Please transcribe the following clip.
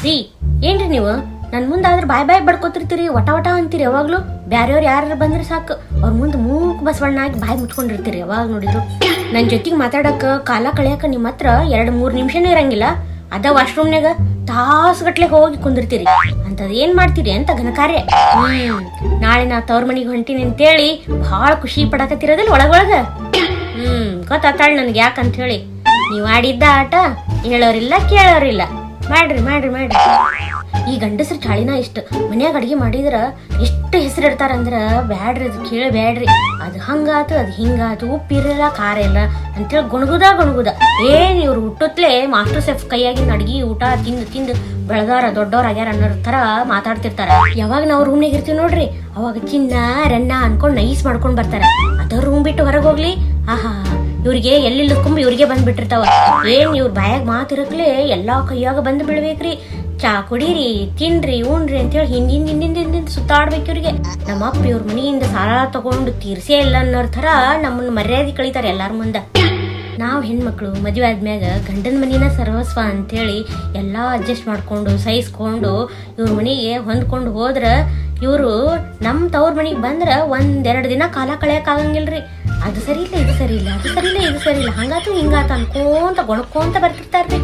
ರೀ ಏನ್ರಿ ನೀವು ನನ್ ಮುಂದಾದ್ರೆ ಬಾಯ್ ಬಡ್ಕೋತಿರ್ತೀರಿ, ವಟ ವಟ ಅಂತೀರಿ ಯಾವಾಗ್ಲೂ. ಬ್ಯಾರೆಯವ್ರು ಯಾರು ಬಂದ್ರೆ ಸಾಕು ಅವ್ರ ಮುಂದೆ ಮೂಕ್ ಬಸವಣ್ಣ ಆಗಿ ಬಾಯಿ ಮುಚ್ಕೊಂಡಿರ್ತೀರಿ ಯಾವಾಗ ನೋಡಿದ್ರು. ನನ್ ಜೊತೆಗೆ ಮಾತಾಡಕ ಕಾಲ ಕಳಿಯಕ ನಿಮ್ಮ ಹತ್ರ 2-3 ನಿಮಿಷನೂ ಇರಂಗಿಲ್ಲ. ಅದ ವಾಶ್ರೂಮ್ನಾಗ ತಾಸುಗಟ್ಲೆ ಹೋಗಿ ಕುಂದಿರ್ತೀರಿ. ಅಂತದ್ ಏನ್ ಮಾಡ್ತೀರಿ ಅಂತ ಘನಕಾರ್ಯ. ನಾಳೆ ನಾ ತವ್ರ ಮನಿಗೆ ಹೊಂಟಿನಿ ಅಂತೇಳಿ ಬಹಳ ಖುಷಿ ಪಡಕತ್ತಿರೋದಿಲ್ಲ ಒಳಗೊಳಗ. ಗೊತ್ತಾತಾಳ ನನ್ಗೆ ಯಾಕಂತ ಹೇಳಿ. ನೀವ್ ಆಡಿದ್ದ ಆಟ ಹೇಳೋರಿಲ್ಲ ಕೇಳೋರಿಲ್ಲ. ಮಾಡ್ರಿ ಮಾಡ್ರಿ ಮಾಡ್ರಿ. ಈ ಗಂಡಸ್ರ ಚಾಳಿನ ಇಷ್ಟ. ಮನ್ಯಾಗ ಅಡಿಗೆ ಮಾಡಿದ್ರ ಎಷ್ಟು ಹೆಸರಿಡ್ತಾರಂದ್ರ ಬ್ಯಾಡ್ರಿ, ಅದು ಕೇಳಬ್ಯಾಡ್ರಿ. ಅದು ಹಂಗಾತು ಅದು ಹಿಂಗಾತು, ಉಪ್ಪಿರಲ್ಲ ಖಾರ ಇಲ್ಲ ಅಂತೇಳಿ ಗುಣಗುದ. ಏನ್ ಇವ್ರು ಹುಟ್ಟುತ್ತಲೇ ಮಾಸ್ಟರ್ ಶೆಫ್ ಕೈಯಾಗಿನ ಅಡ್ಗಿ ಊಟ ತಿಂದು ತಿಂದು ಬೆಳೆದಾರ ದೊಡ್ಡವ್ರ ಆಗ್ಯಾರ ಅನ್ನೋ ತರ ಮಾತಾಡ್ತಿರ್ತಾರ. ಯಾವಾಗ ನಾವು ರೂಮ್ನಾಗ ಇರ್ತೀವಿ ನೋಡ್ರಿ, ಅವಾಗ ಚಿನ್ನ ರನ್ನ ಅನ್ಕೊಂಡ್ ನೈಸ್ ಮಾಡ್ಕೊಂಡ್ ಬರ್ತಾರ. ಅದ ರೂಮ್ ಬಿಟ್ಟು ಹೊರಗೆ ಹೋಗ್ಲಿ, ಆಹಾ ಇವ್ರಿಗೆ ಎಲ್ಲಿ ಲುಕ್ಕೊಂಬ ಇವ್ರಿಗೆ ಬಂದ್ಬಿಟ್ಟಿರ್ತಾವ. ಏನ್ ಇವ್ರ ಬಾಯಾಗ ಮಾತಿರಕ್ಲೆ ಎಲ್ಲಾ ಕೈಯಾಗ ಬಂದ್ ಬಿಡ್ಬೇಕ್ರಿ. ಚಾ ಕುಡೀರಿ, ತಿನ್ರಿ, ಉಣ್ರಿ ಅಂತೇಳಿ ಹಿಂದಿಂದ ಸುತ್ತಾಡ್ಬೇಕು ಇವ್ರಿಗೆ. ನಮ್ಮ ಅಪ್ಪ ಇವ್ರ ಮನೆಯಿಂದ ಸಾಲ ತಗೊಂಡು ತೀರ್ಸೇ ಇಲ್ಲ ಅನ್ನೋರ್ ತರ ನಮ್ಮನ್ನ ಮರ್ಯಾದೆ ಕಳೀತಾರೆ ಎಲ್ಲಾರ ಮುಂದ. ನಾವ್ ಹೆಣ್ಮಕ್ಳು ಮದುವೆ ಆದ್ಮ್ಯಾಗ ಗಂಡನ ಮನಿನ ಸರ್ವಸ್ವ ಅಂತೇಳಿ ಎಲ್ಲಾ ಅಡ್ಜಸ್ಟ್ ಮಾಡ್ಕೊಂಡು ಸಹಿಸ್ಕೊಂಡು ಇವ್ರ ಮನೆಗೆ ಹೊಂದ್ಕೊಂಡು ಹೋದ್ರ, ಇವ್ರು ನಮ್ ತವ್ರ ಮನಿಗೆ ಬಂದ್ರ 1-2 ದಿನ ಕಾಲ ಕಳೆಯಕ್ ಆಗಂಗಿಲ್ರಿ. ಅದು ಸರಿ ಇಲ್ಲ ಇದು ಸರಿ ಇಲ್ಲ, ಅದು ಸರಿ ಇಲ್ಲ ಇದು ಸರಿ ಇಲ್ಲ, ಹಂಗಾತು ಹಿಂಗಾತ ಅನ್ಕೋಂತ ಗೊಣಕೋಂತ ಬರ್ತಿರ್ತಾರ್ರಿ.